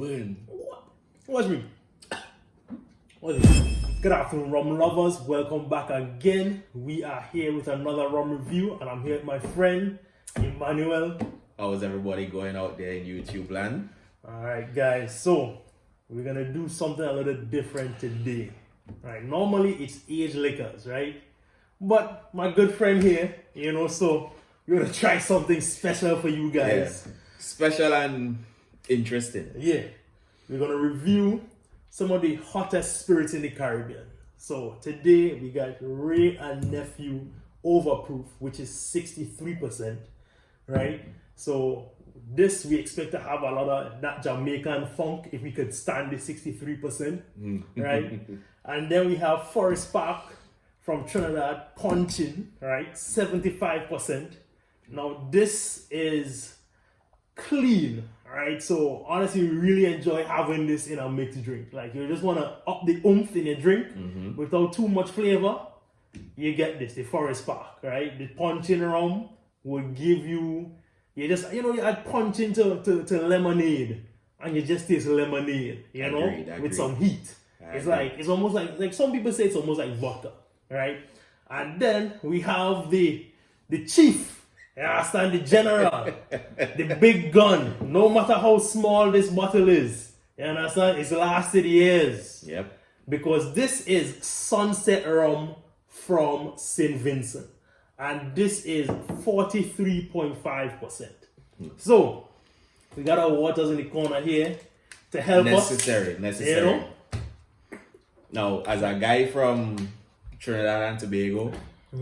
burn. Watch me. What is it? Good afternoon, rum lovers. Welcome back again. We are here with another rum review, and I'm here with my friend Emmanuel. How's everybody going out there in YouTube land? Alright, guys. So we're gonna do something a little different today. Right? Normally it's aged liquors, right? But my good friend here, so we're gonna try something special for you guys. Yeah. Special and interesting. Yeah. We're gonna review some of the hottest spirits in the Caribbean. So today we got Wray Nephew Overproof, which is 63%, right? So this we expect to have a lot of that Jamaican funk if we could stand the 63%, right? And then we have Forest Park from Trinidad, Puncheon, right? 75%. Now this is clean, right? So honestly, we really enjoy having this in a mixed drink. Like you just want to up the oomph in your drink without too much flavor. You get this, the Forest Park, right? The Puncheon rum will give you, you add puncheon to lemonade and you just taste lemonade, Agreed. with some heat. It's almost like some people say it's almost like vodka, right? And then we have the chief. You understand? The general, the big gun. No matter how small this bottle is, you understand? It's lasted years. Yep. Because this is Sunset Rum from St. Vincent. And this is 43.5%. So, we got our waters in the corner here to help us. Necessary. Now, as a guy from Trinidad and Tobago,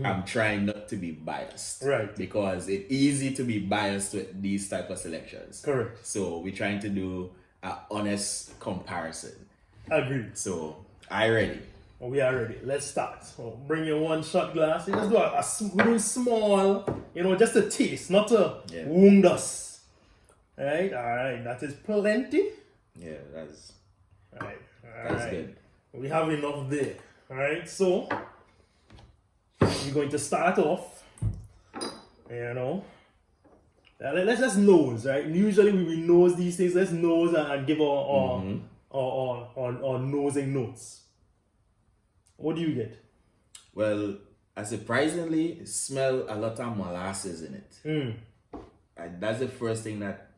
I'm trying not to be biased. Right. Because it's easy to be biased with these type of selections. Correct. So we're trying to do an honest comparison. Agreed. So, I ready. We are ready. Let's start. So bring your one shot glass. You just do a really small, just a taste, not to wound us. Alright, that is plenty. Yeah, that's Alright. good. We have enough there. Alright, so we're going to start off. Let's just nose, right? Usually we nose these things. Let's nose and give our nosing notes. What do you get? Well, I surprisingly smell a lot of molasses in it. And that's the first thing that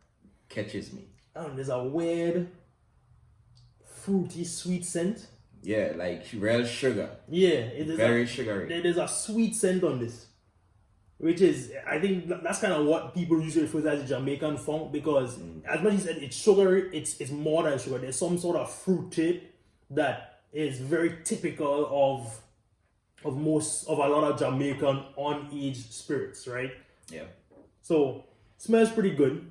catches me. There's a weird, fruity, sweet scent. Yeah, like real sugar. Yeah, it is very sugary. There's a sweet scent on this, which is, I think that's kind of what people usually refer to as Jamaican funk, because as much as it's sugary, it's more than sugar. There's some sort of fruit to it that is very typical of a lot of Jamaican unaged spirits, right? Yeah. So smells pretty good,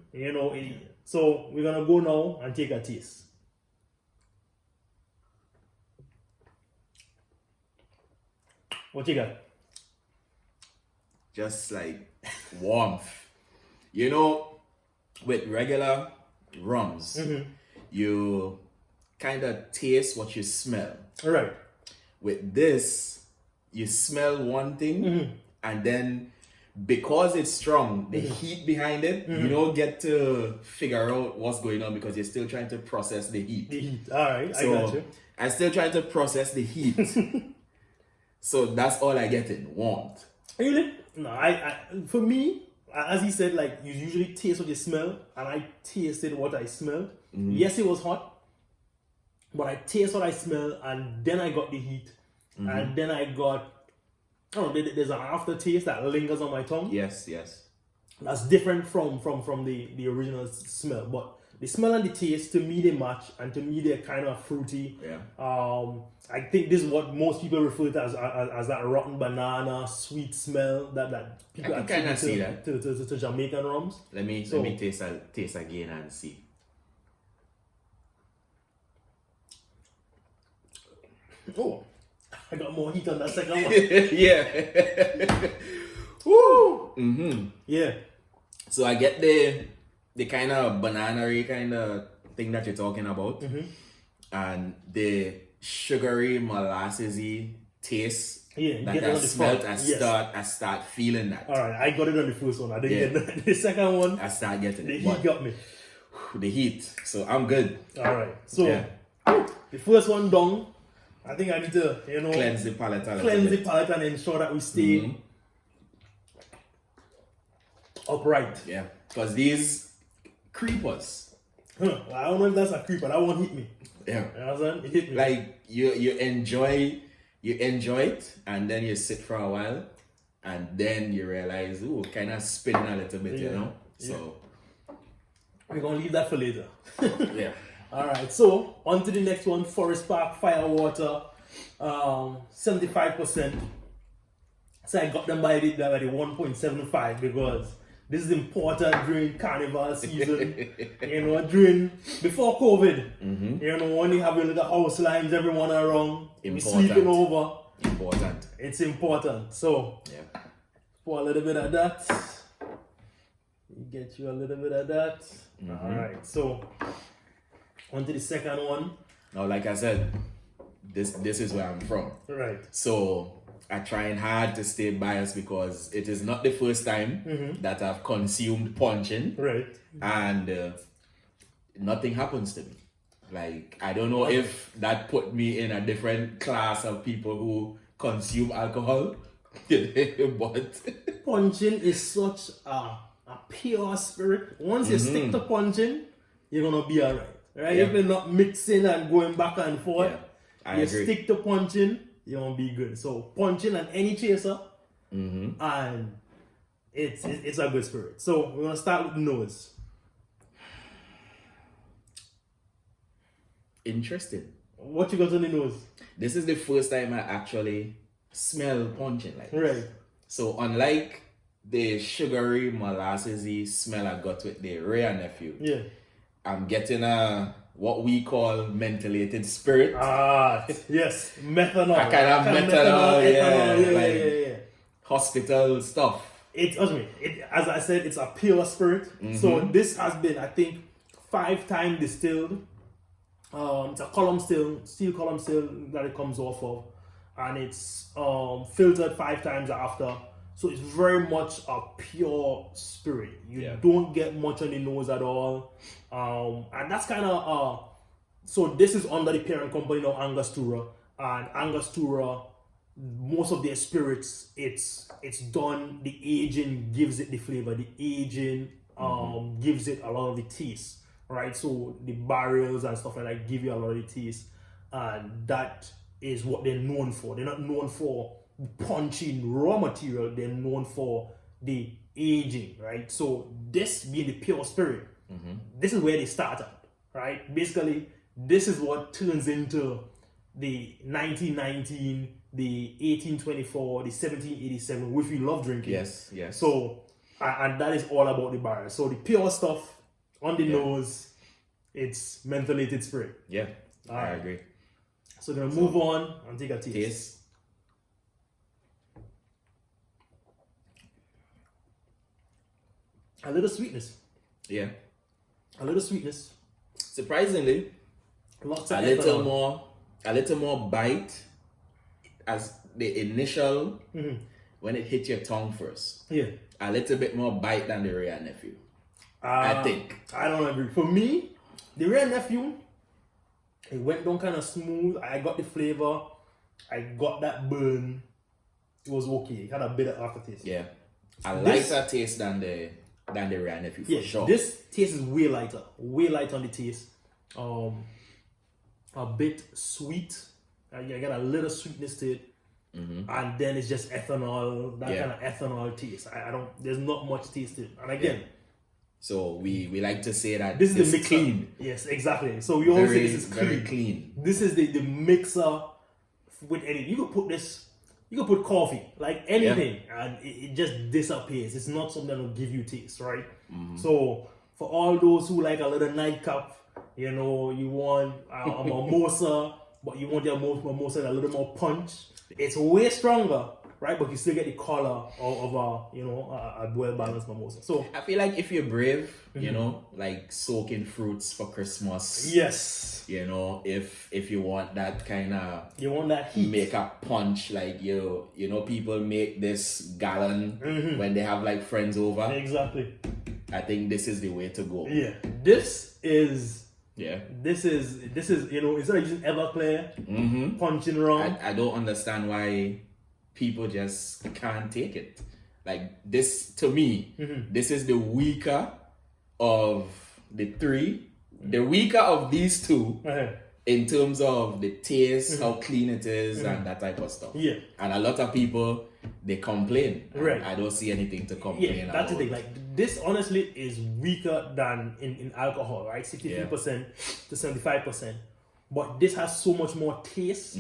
So we're gonna go now and take a taste. What you got? Just like warmth. With regular rums, you kind of taste what you smell. Right. With this, you smell one thing, and then because it's strong, the heat behind it, you don't get to figure out what's going on because you're still trying to process the heat. The heat. All right, So I got you. I'm still trying to process the heat. So that's all I get in warmth. Really? No, I for me, as he said, like you usually taste what you smell, and I tasted what I smelled. Yes, it was hot, but I taste what I smell, and then I got the heat, and then I got, there's an aftertaste that lingers on my tongue. Yes. That's different from the original smell, but the smell and the taste, to me, they match, and to me, they're kind of fruity. Yeah. I think this is what most people refer to as that rotten banana sweet smell that people I can kind of see that to Jamaican rums. Let me taste again and see. Oh, I got more heat on that second one. Yeah. Woo! Yeah. So I get the kind of banana-y kind of thing that you're talking about, and the sugary molassesy taste that I smelled. I start feeling that. All right, I got it on the first one. I didn't get the second one. I start getting The it. heat got me. the heat. So I'm good. All right. So the first one done. I think I need to, cleanse the palate and ensure that we stay upright. Yeah, because these creepers. Well, I don't know if that's a creeper. That one hit me. Yeah, you know what I'm saying? It hit me. Like you enjoy it, and then you sit for a while, and then you realize, ooh, kind of spinning a little bit, So we're gonna leave that for later. Yeah. All right, so on to the next one. Forest Park Firewater, 75%. So I got them by the 1.75 because this is important during carnival season. During before COVID. When you have your little house lines, everyone around, we sleeping over. Important. It's important. So pour a little bit of that. You get you a little bit of that. All right, so. On to the second one. Now, like I said, this is where I'm from. Right. So I trying hard to stay biased because it is not the first time that I've consumed Puncheon. Right. And nothing happens to me. Like, I don't know if that put me in a different class of people who consume alcohol. But Puncheon is such a pure spirit. Once you stick to Puncheon, you're going to be all right. Right? If you're not mixing and going back and forth, I you agree. stick to Puncheon, you're going to be good. So Puncheon and any chaser, and it's a good spirit. So we're going to start with the nose. Interesting. What you got on the nose? This is the first time I actually smell Puncheon like this. Right. So unlike the sugary, molassesy smell I got with the Wray Nephew, I'm getting a what we call mentholated spirit. Yes, methanol. A kind of methanol, hospital stuff. As I said, it's a pure spirit. So this has been, I think, 5 times distilled. It's a column still, steel column still that it comes off of, and it's filtered 5 times after. So it's very much a pure spirit. You don't get much on the nose at all. And that's kind of, so this is under the parent company now, Angostura. And Angostura, most of their spirits, it's done, the aging gives it the flavor. The aging gives it a lot of the taste, right? So the barrels and stuff like that give you a lot of the taste. And that is what they're known for. They're not known for punching raw material, they're known for the aging, right? So this being the pure spirit, this is where they started, right? Basically, this is what turns into the 1919, the 1824, the 1787, which we love drinking. Yes. So, and that is all about the barrel. So the pure stuff on the nose, it's mentholated spirit. Yeah, I agree. So we're gonna move on and take a taste. A little sweetness. Yeah. A little sweetness. Surprisingly, Lots of a little more bite as the initial when it hit your tongue first. Yeah. A little bit more bite than the Wray Nephew. I think. I don't agree. For me, the Wray Nephew, it went down kind of smooth. I got the flavor. I got that burn. It was okay. It had a bit of aftertaste. Yeah. A lighter taste than the Wray Nephew for sure. This taste is way lighter on the taste. A bit sweet. I got a little sweetness to it, and then it's just ethanol. That kind of ethanol taste. I don't. There's not much taste to it. And again, so we like to say that this is the mixer. Clean. Yes, exactly. So we always say this is very clean. This is the mixer with anything. You could put this. You could put coffee, like anything, and it just disappears. It's not something that will give you taste, right? So for all those who like a little nightcap, you want a mimosa, but you want your mimosa a little more punch. It's way stronger, right? But you still get the color of a well-balanced mimosa. So I feel like if you're brave, like soaking fruits for Christmas. Yes. If you want that kind of, you want that heat, make a punch, like people make this gallon when they have like friends over. Exactly. I think this is the way to go. Yeah, this is Yeah. This is instead of using Everclear, Puncheon rum. I don't understand why people just can't take it. Like this, to me, this is the weaker of the three. The weaker of these two in terms of the taste, how clean it is, and that type of stuff. Yeah. And a lot of people, they complain. Right. I don't see anything to complain Yeah, about. that's the thing. Like this, honestly, is weaker than in alcohol, right? 63% to 75%. But this has so much more taste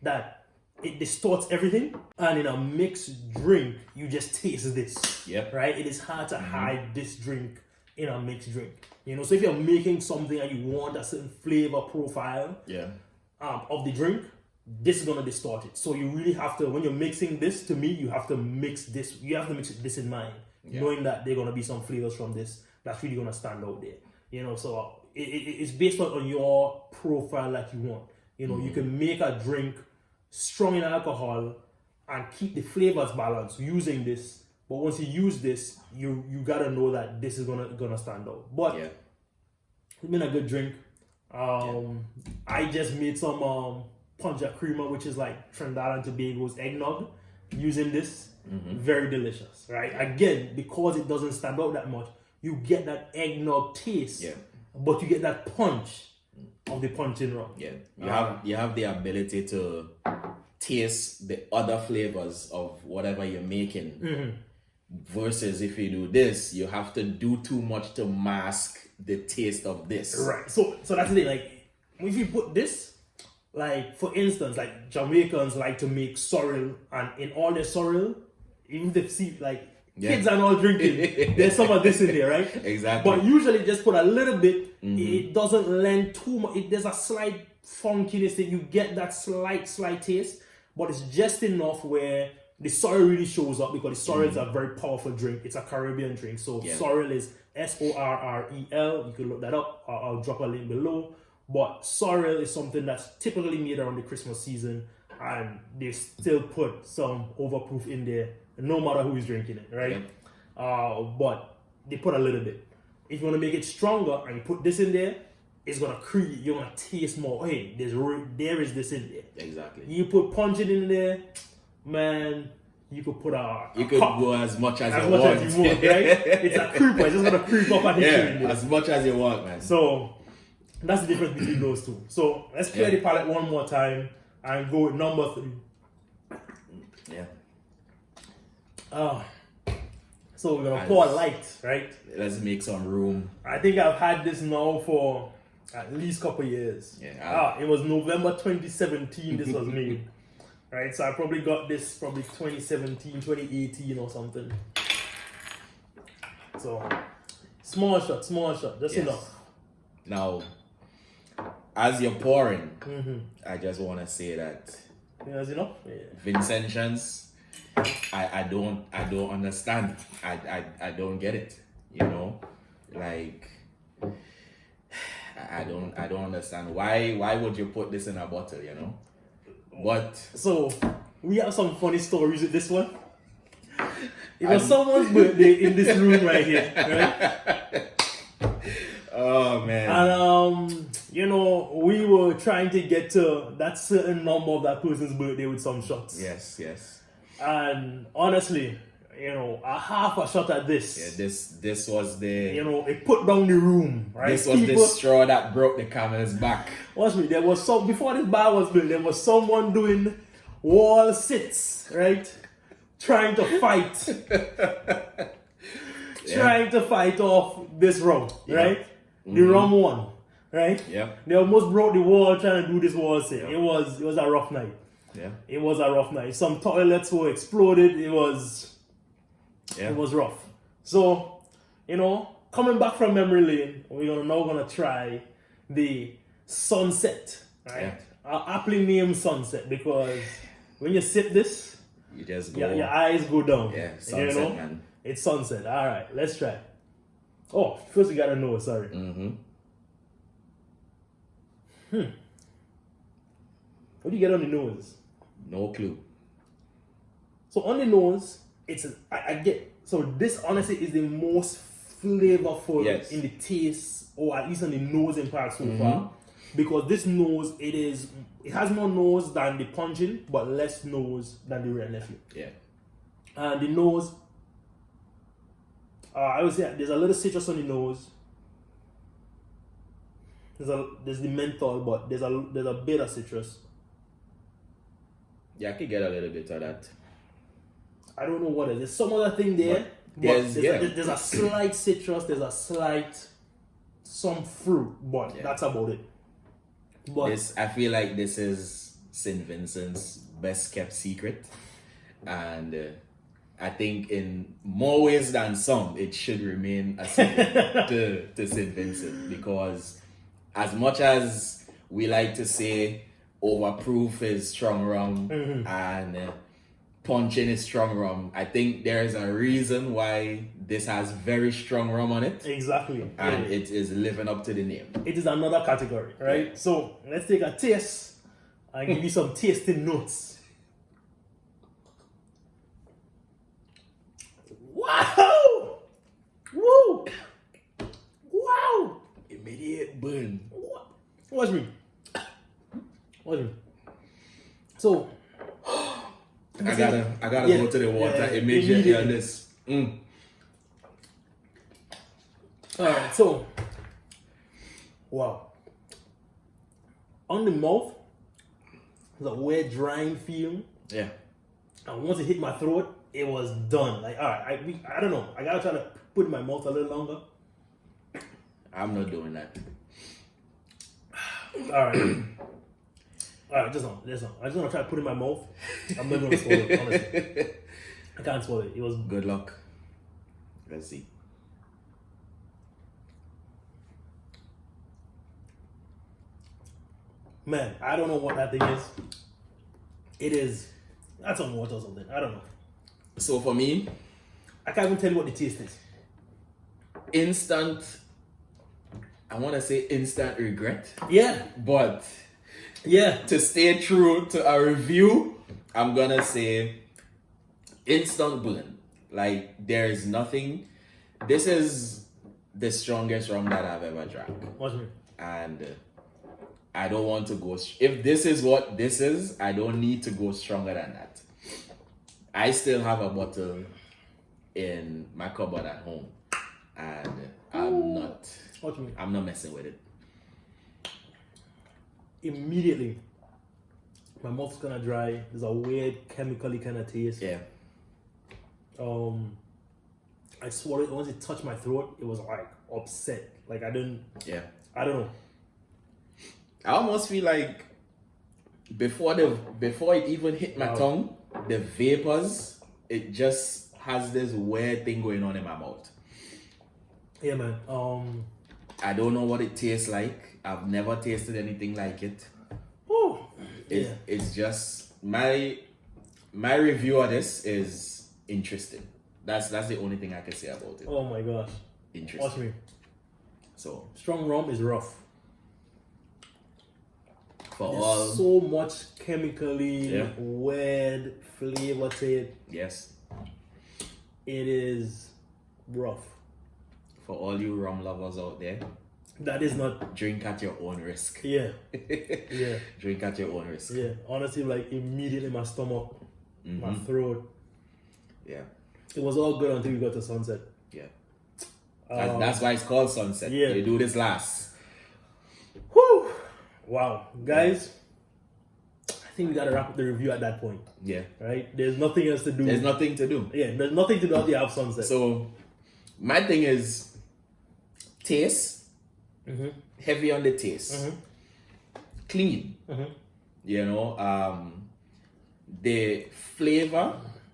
that it distorts everything. And in a mixed drink, you just taste this. Yep. Right? It is hard to hide this drink in a mixed drink. You know, so if you're making something and you want a certain flavor profile of the drink, this is gonna distort it. So you really have to, when you're mixing this, to me, you have to mix this. You have to mix this in mind, knowing that there are gonna be some flavors from this that's really gonna stand out there. You know, so it's based on your profile that you want. You know, you can make a drink strong in alcohol and keep the flavors balanced using this. But once you use this, you gotta know that this is gonna stand out. But it's been a good drink. I just made some Puncheon creamer, which is like Trinidad and Tobago's eggnog, using this. Very delicious, right? Again, because it doesn't stand out that much, you get that eggnog taste, but you get that punch of the Puncheon rum. Yeah, you have the ability to taste the other flavors of whatever you're making. Versus if you do this, you have to do too much to mask the taste of this. Right. So that's the thing. Like, if you put this, like for instance, like Jamaicans like to make sorrel, and in all their sorrel, even if they see like kids are not drinking, there's some of this in there, right? Exactly. But usually just put a little bit. It doesn't lend too much. There's a slight funkiness that you get, that slight taste, but it's just enough where the sorrel really shows up, because the sorrel is a very powerful drink. It's a Caribbean drink. So sorrel is SORREL. You can look that up. I'll drop a link below. But sorrel is something that's typically made around the Christmas season, and they still put some overproof in there, no matter who is drinking it, right? But they put a little bit. If you want to make it stronger and you put this in there, it's gonna create. You're gonna taste more. Hey, there is this in there. Exactly. You put Puncheon in there, man. You could put you could go as much as you want, right? It's a creeper. It's just gonna creep up and hit you in there. As much as you want, man. So that's the difference between those two. So let's clear the palate one more time and go with number 3. So we're gonna pour light, right? Let's make some room. I think I've had this now for at least a couple years. It was November 2017 this was made. Right, so I probably got this probably 2017, 2018 or something. So small shot, just enough. Now, as you're pouring, I just want to say that that's enough. Vincentians, I don't understand. I don't get it. You know, like I don't understand why would you put this in a bottle? You know. But so we have some funny stories with this one. It was someone's birthday in this room right here, right? Oh man. And we were trying to get to that certain number of that person's birthday with some shots. Yes. And honestly, a half a shot at this. Yeah, this was the it put down the room, right? This was the straw that broke the camel's back. Watch me, there was before this bar was built, there was someone doing wall sits, right? Trying to fight. Trying to fight off this rum, right? The rum won, right? Yeah. They almost broke the wall trying to do this wall sit. It was a rough night. Yeah. It was a rough night. Some toilets were exploded. It was rough. So, coming back from memory lane, we're now gonna try the sunset, right? Yeah. I'll aptly name sunset because when you sip this, you just go. Your eyes go down. Yeah, sunset, man. It's sunset. All right, let's try. Oh, first we gotta know. Sorry. What do you get on the nose? No clue. So on the nose, I get. So this honestly is the most flavorful Yes. in the taste, or at least on the nose impact so far. Because this nose, it has more nose than the Puncheon, but less nose than the Wray Nephew. Yeah. And the nose, I would say there's a little citrus on the nose. There's the menthol, but there's a bit of citrus. Yeah, I could get a little bit of that. I don't know what it is. There's some other thing there. There's a slight citrus. There's a slight some fruit, but that's about it. But I feel like this is St. Vincent's best kept secret, and I think in more ways than some, it should remain a secret to St. Vincent, because as much as we like to say overproof is strong rum and Puncheon is strong rum, I think there is a reason why this has very strong rum on it. Exactly. And it is living up to the name. It is another category, right? Yeah. So let's take a taste and give you some tasting notes. Wow! Woo! Wow! Immediate burn. Watch me. So I gotta go to the water immediately on this. Alright, so wow. On the mouth, there's a weird drying feeling. Yeah. And once it hit my throat, it was done. Like, alright, I don't know. I gotta try to put it in my mouth a little longer. I'm not doing that. Alright. Alright, just on. I just want to try to put it in my mouth. I'm not going to swallow it, honestly. I can't swallow it. It was... Good luck. Let's see. Man, I don't know what that thing is. It is... That's on water or something. I don't know. So for me... I can't even tell you what the taste is. Instant... I want to say instant regret. Yeah. But... Yeah. To stay true to a review, I'm gonna say instant burn. Like, there is nothing. This is the strongest rum that I've ever drank. Watch me. And I don't want to go. If this is what this is, I don't need to go stronger than that. I still have a bottle in my cupboard at home, and I'm not messing with it. Immediately, my mouth's gonna dry. There's a weird chemically kind of taste. Yeah. I swallowed it. Once it touched my throat, it was like upset. Like I don't know. I almost feel like before it even hit my tongue, the vapors, it just has this weird thing going on in my mouth. Yeah, man. I don't know what it tastes like. I've never tasted anything like it. It's just my review of this is interesting. That's the only thing I can say about it. Oh my gosh. Interesting. Watch me. So strong rum is rough. There's so much chemically weird flavor to it. Yes. It is rough. For all you rum lovers out there, that is not... Drink at your own risk. Yeah. Yeah. Drink at your own risk. Yeah. Honestly, like immediately my stomach, my throat. Yeah. It was all good until we got to sunset. Yeah. That's why it's called sunset. Yeah. You do this last. Whew. Wow. Guys, I think we got to wrap up the review at that point. Yeah. Right? There's nothing else to do. There's nothing to do. Yeah. There's nothing to do after you have sunset. So, my thing is taste. Heavy on the taste. Clean. You know, the flavor,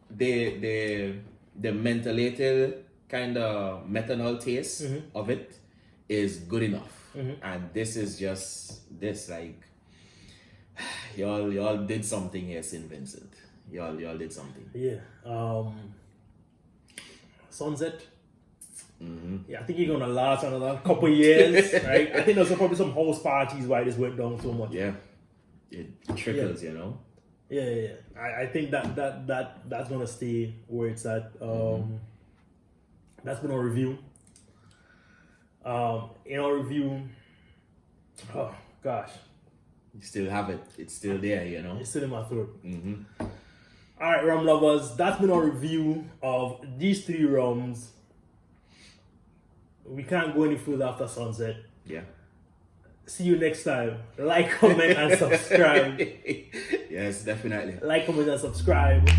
the mentholated kind of methanol taste of it is good enough. And this is just this, like, y'all did something here, St. Vincent. Y'all did something. Yeah. Sunset. Yeah, I think you're gonna last another couple years, right? I think there's probably some house parties why this went down so much. Yeah, it trickles, you know. Yeah. I think that's gonna stay where it's at. That's been our review. In our review, oh gosh, You still have it. It's still there, you know. it's still in my throat. Mm-hmm. All right, rum lovers, that's been our review of these 3 rums. We can't go any further after sunset. Yeah. See you next time. Like, comment, and subscribe. Yes, definitely. Like, comment, and subscribe.